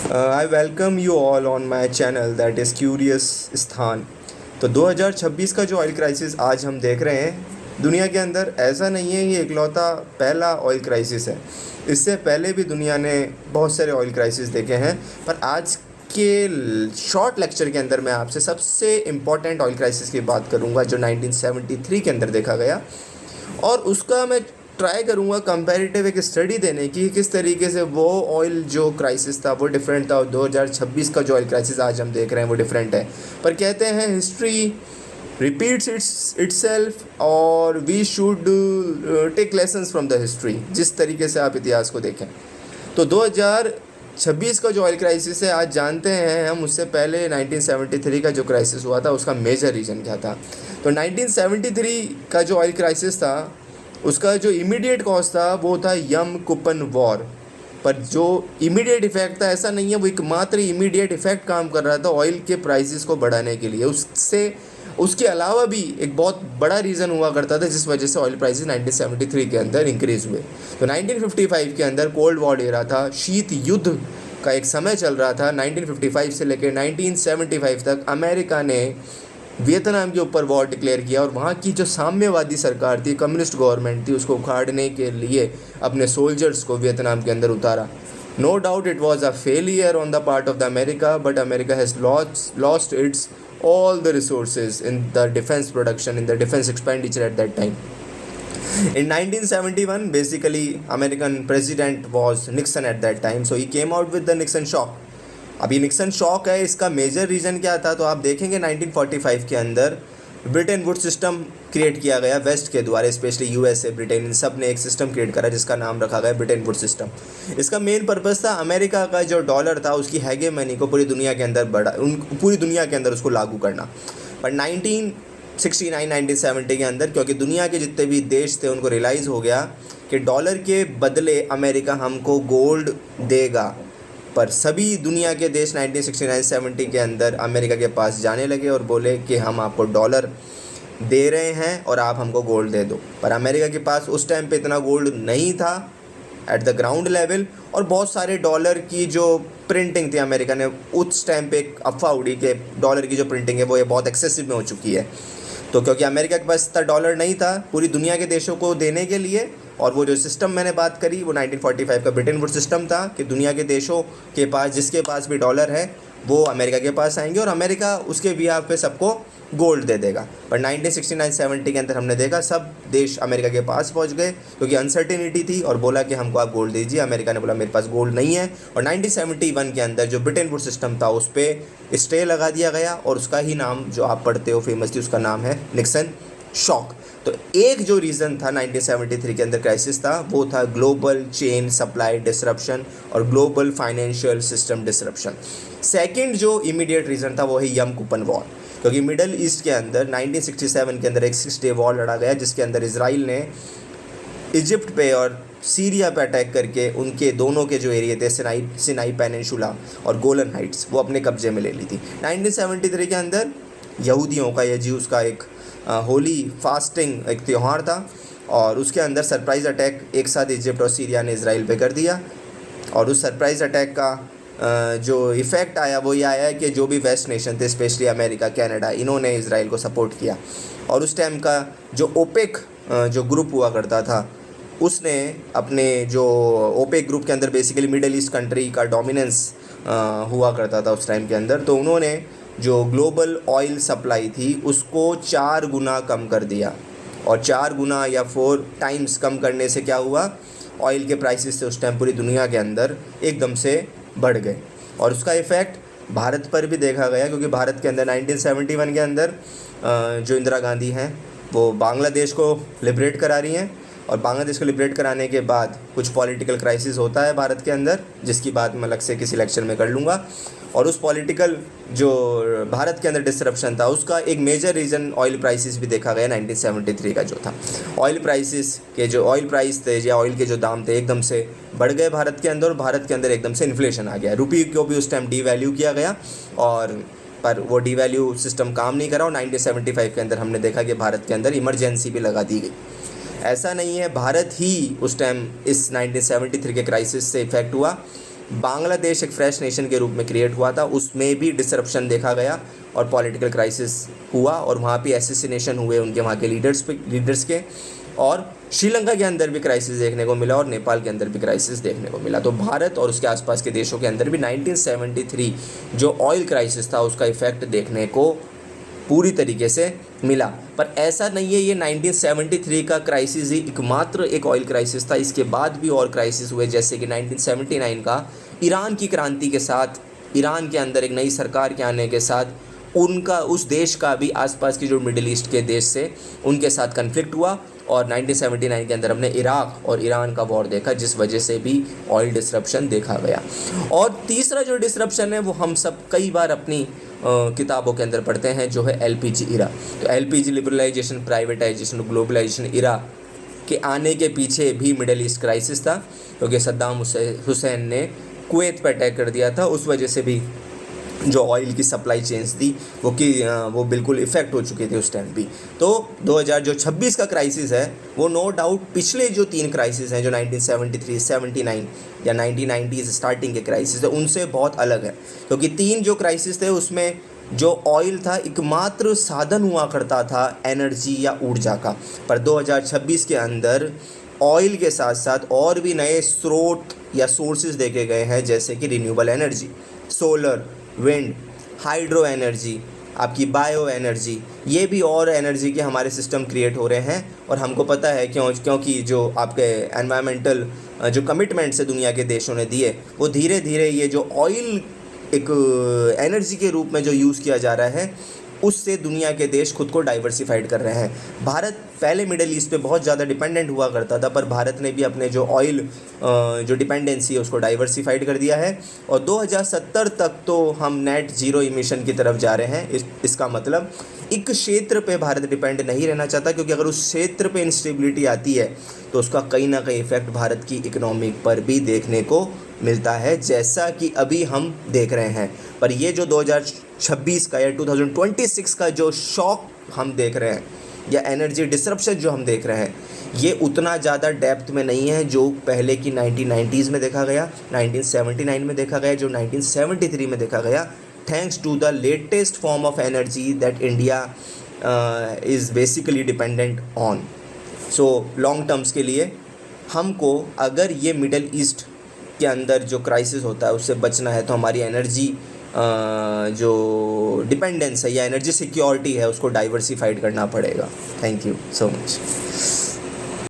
I welcome you all on my channel that is Curious स्थान। तो 2026 का जो ऑयल क्राइसिस आज हम देख रहे हैं दुनिया के अंदर, ऐसा नहीं है ये इकलौता पहला ऑयल क्राइसिस है। इससे पहले भी दुनिया ने बहुत सारे ऑयल क्राइसिस देखे हैं, पर आज के शॉर्ट लेक्चर के अंदर मैं आपसे सबसे इम्पॉर्टेंट ऑयल क्राइसिस की बात करूंगा जो 1973 के अंदर देखा गया, और उसका मैं ट्राई करूँगा कंपैरेटिव एक स्टडी देने की किस तरीके से वो ऑयल जो क्राइसिस था वो डिफरेंट था और 2026 का जो ऑयल क्राइसिस आज हम देख रहे हैं वो डिफरेंट है। पर कहते हैं हिस्ट्री रिपीट्स इट्सेल्फ और we should take lessons from the history, जिस तरीके से आप इतिहास को देखें। तो 2026 का जो ऑयल क्राइसिस है आज जानते हैं हम, उससे पहले 1973 का जो क्राइसिस हुआ था उसका मेजर रीज़न क्या था। तो 1973 का जो ऑयल क्राइसिस था उसका जो इमीडिएट कॉज था वो था यम कूपन वॉर। पर जो इमीडिएट इफेक्ट था ऐसा नहीं है वो एकमात्र इमीडिएट इफेक्ट काम कर रहा था ऑयल के प्राइसेस को बढ़ाने के लिए। उसके अलावा भी एक बहुत बड़ा रीज़न हुआ करता था जिस वजह से ऑयल प्राइसेस 1973 के अंदर इंक्रीज़ हुए। तो 1955 के अंदर कोल्ड वॉर एरा था, शीत युद्ध का एक समय चल रहा था। 1955 से लेकर 1975 तक अमेरिका ने वियतनाम के ऊपर वॉर डिक्लेयर किया और वहाँ की जो साम्यवादी सरकार थी, कम्युनिस्ट गवर्नमेंट थी, उसको उखाड़ने के लिए अपने सोल्जर्स को वियतनाम के अंदर उतारा। No doubt it was a failure on the part of the America, but America has lost its all the resources in the defense production, in the defense expenditure at that time. In 1971, basically, American president was Nixon at that time, so he came out with the Nixon shock. अभी Nixon shock है, इसका major reason क्या था तो आप देखेंगे 1945 के अंदर ब्रिटेन वुड सिस्टम क्रिएट किया गया वेस्ट के द्वारा, स्पेशली यूएसए, ब्रिटेन, इन सब ने एक सिस्टम क्रिएट करा जिसका नाम रखा गया ब्रिटेन वुड सिस्टम। इसका मेन पर्पस था अमेरिका का जो डॉलर था उसकी हेगेमनी को पूरी दुनिया के अंदर पूरी दुनिया के अंदर उसको लागू करना। पर 1969 1970 के अंदर क्योंकि दुनिया के जितने भी देश थे उनको रियलाइज़ हो गया कि डॉलर के बदले अमेरिका हमको गोल्ड देगा, पर सभी दुनिया के देश 1969-70 के अंदर अमेरिका के पास जाने लगे और बोले कि हम आपको डॉलर दे रहे हैं और आप हमको गोल्ड दे दो। पर अमेरिका के पास उस टाइम पे इतना गोल्ड नहीं था एट द ग्राउंड लेवल, और बहुत सारे डॉलर की जो प्रिंटिंग थी अमेरिका ने उस टाइम पे एक अफवाह उड़ी कि डॉलर की जो प्रिंटिंग है वो ये बहुत एक्सेसिव में हो चुकी है। तो क्योंकि अमेरिका के पास इतना डॉलर नहीं था पूरी दुनिया के देशों को देने के लिए, और वो जो सिस्टम मैंने बात करी वो 1945 का ब्रिटेन वुड सिस्टम था कि दुनिया के देशों के पास जिसके पास भी डॉलर है वो अमेरिका के पास आएंगे और अमेरिका उसके बिहाफ पे सबको गोल्ड दे देगा। पर 1969-70 के अंदर हमने देखा सब देश अमेरिका के पास पहुंच गए क्योंकि अनसर्टेनिटी थी और बोला कि हमको आप गोल्ड दीजिए। अमेरिका ने बोला मेरे पास गोल्ड नहीं है, और 1971 के अंदर जो ब्रिटेन वुड सिस्टम था उस पर स्टे लगा दिया गया और उसका ही नाम जो आप पढ़ते हो फेमसली उसका नाम है निक्सन शॉक। तो एक जो रीज़न था 1973 के अंदर क्राइसिस था वो था ग्लोबल चेन सप्लाई डिसरप्शन और global financial system disruption. Second जो इमीडिएट रीज़न था वो है यम कूपन वॉर, क्योंकि मिडल ईस्ट के अंदर 1967 के अंदर एक 6 डे वॉर लड़ा गया जिसके अंदर इसराइल ने इजिप्ट पे और सीरिया पे अटैक करके उनके दोनों के जो एरिया थे सिनाई पेनिनसुला और गोलन हाइट्स वो अपने कब्जे में ले ली थी। 1973 के अंदर यहूदियों का या ज्यूज़ का एक होली फास्टिंग एक त्यौहार था और उसके अंदर सरप्राइज़ अटैक एक साथ इजिप्ट और सीरिया ने इसराइल पे कर दिया, और उस सरप्राइज़ अटैक का जो इफ़ेक्ट आया वो ये आया कि जो भी वेस्ट नेशन थे स्पेशली अमेरिका, कनाडा, इन्होंने इसराइल को सपोर्ट किया। और उस टाइम का जो ओपेक जो ग्रुप हुआ करता था उसने अपने जो ओपेक ग्रुप के अंदर बेसिकली मिडल ईस्ट कंट्री का डोमिनेंस हुआ करता था उस टाइम के अंदर, तो उन्होंने जो ग्लोबल ऑयल सप्लाई थी उसको 4 गुना कम कर दिया, और 4 गुना या 4 टाइम्स कम करने से क्या हुआ, ऑयल के प्राइसेस से उस टाइम पूरी दुनिया के अंदर एकदम से बढ़ गए। और उसका इफ़ेक्ट भारत पर भी देखा गया क्योंकि भारत के अंदर 1971 के अंदर जो इंदिरा गांधी हैं वो बांग्लादेश को लिबरेट करा रही हैं, और बांग्लादेश को लिबरेट कराने के बाद कुछ पॉलिटिकल क्राइसिस होता है भारत के अंदर जिसकी बात मैं अलग से किसी लेक्चर में कर लूँगा। और उस पॉलिटिकल जो भारत के अंदर डिसरप्शन था उसका एक मेजर रीज़न ऑयल प्राइसेस भी देखा गया 1973 का जो था। ऑयल प्राइसेस के जो ऑयल प्राइस थे या ऑयल के जो दाम थे एकदम से बढ़ गए भारत के अंदर, और भारत के अंदर एकदम से इन्फ्लेशन आ गया। रुपये को भी उस टाइम डीवैल्यू किया गया, और पर वो डीवैल्यू सिस्टम काम नहीं करा, और 1975 के अंदर हमने देखा कि भारत के अंदर इमरजेंसी भी लगा दी गई। ऐसा नहीं है भारत ही उस टाइम इस 1973 के क्राइसिस से इफ़ेक्ट हुआ, बांग्लादेश एक फ्रेश नेशन के रूप में क्रिएट हुआ था, उसमें भी डिसरप्शन देखा गया और पॉलिटिकल क्राइसिस हुआ और वहाँ पे एसेसिनेशन हुए उनके वहाँ के लीडर्स के, और श्रीलंका के अंदर भी क्राइसिस देखने को मिला और नेपाल के अंदर भी क्राइसिस देखने को मिला। तो भारत और उसके आसपास के देशों के अंदर भी 1973 जो ऑयल क्राइसिस था उसका इफ़ेक्ट देखने को पूरी तरीके से मिला। पर ऐसा नहीं है ये 1973 का क्राइसिस ही एकमात्र एक ऑयल क्राइसिस था, इसके बाद भी और क्राइसिस हुए, जैसे कि 1979 का ईरान की क्रांति के साथ, ईरान के अंदर एक नई सरकार के आने के साथ उनका उस देश का भी आसपास की जो मिडिल ईस्ट के देश से उनके साथ कन्फ्लिक्ट हुआ और 1979 के अंदर हमने इराक और ईरान का वॉर देखा, जिस वजह से भी ऑयल डिसरप्शन देखा गया। और तीसरा जो डिसरप्शन है वो हम सब कई बार अपनी किताबों के अंदर पढ़ते हैं, जो है एलपीजी इरा। तो एलपीजी लिबरलाइजेशन, प्राइवेटाइजेशन, ग्लोबलाइजेशन इरा के आने के पीछे भी मिडिल ईस्ट क्राइसिस था, क्योंकि सद्दाम हुसैन ने कुवैत पर अटैक कर दिया था, उस वजह से भी जो ऑयल की सप्लाई चेन्स थी वो बिल्कुल इफ़ेक्ट हो चुके थे उस टाइम भी। तो 2026 का क्राइसिस है वो नो डाउट पिछले जो 3 क्राइसिस हैं, जो 1973, 79 या 1990s स्टार्टिंग के क्राइसिस है, उनसे बहुत अलग है, क्योंकि 3 जो क्राइसिस थे उसमें जो ऑयल था एकमात्र साधन हुआ करता था एनर्जी या ऊर्जा का, पर 2026 के अंदर ऑयल के साथ साथ और भी नए स्रोत या सोर्सेज देखे गए हैं, जैसे कि renewable energy, solar, wind, hydro energy, आपकी बायो एनर्जी, ये भी और एनर्जी के हमारे सिस्टम क्रिएट हो रहे हैं। और हमको पता है क्योंकि जो आपके एनवायरमेंटल जो कमिटमेंट्स है दुनिया के देशों ने दिए, वो धीरे धीरे ये जो ऑयल एक एनर्जी के रूप में जो यूज़ किया जा रहा है, उससे दुनिया के देश खुद को डाइवर्सिफाइड कर रहे हैं। भारत पहले मिडिल ईस्ट पे बहुत ज़्यादा डिपेंडेंट हुआ करता था, पर भारत ने भी अपने जो ऑयल जो डिपेंडेंसी है उसको डाइवर्सिफाइड कर दिया है और 2070 तक तो हम नेट ज़ीरो इमिशन की तरफ जा रहे हैं। इसका मतलब एक क्षेत्र पे भारत डिपेंड नहीं रहना चाहता, क्योंकि अगर उस क्षेत्र पे इंस्टेबिलिटी आती है तो उसका कहीं ना कहीं इफ़ेक्ट भारत की इकोनॉमी पर भी देखने को मिलता है, जैसा कि अभी हम देख रहे हैं। पर ये जो 2026 का या 2026 का जो शॉक हम देख रहे हैं या एनर्जी डिसरप्शन जो हम देख रहे हैं, ये उतना ज़्यादा डेप्थ में नहीं है जो पहले की 1990s में देखा गया, 1979 में देखा गया, जो 1973 में देखा गया, thanks to the latest form of energy that India is basically dependent on. So long terms के लिए हमको अगर ये मिडल ईस्ट के अंदर जो क्राइसिस होता है उससे बचना है, तो हमारी एनर्जी जो डिपेंडेंस है या एनर्जी सिक्योरिटी है उसको डाइवर्सिफाइड करना पड़ेगा। Thank you so much.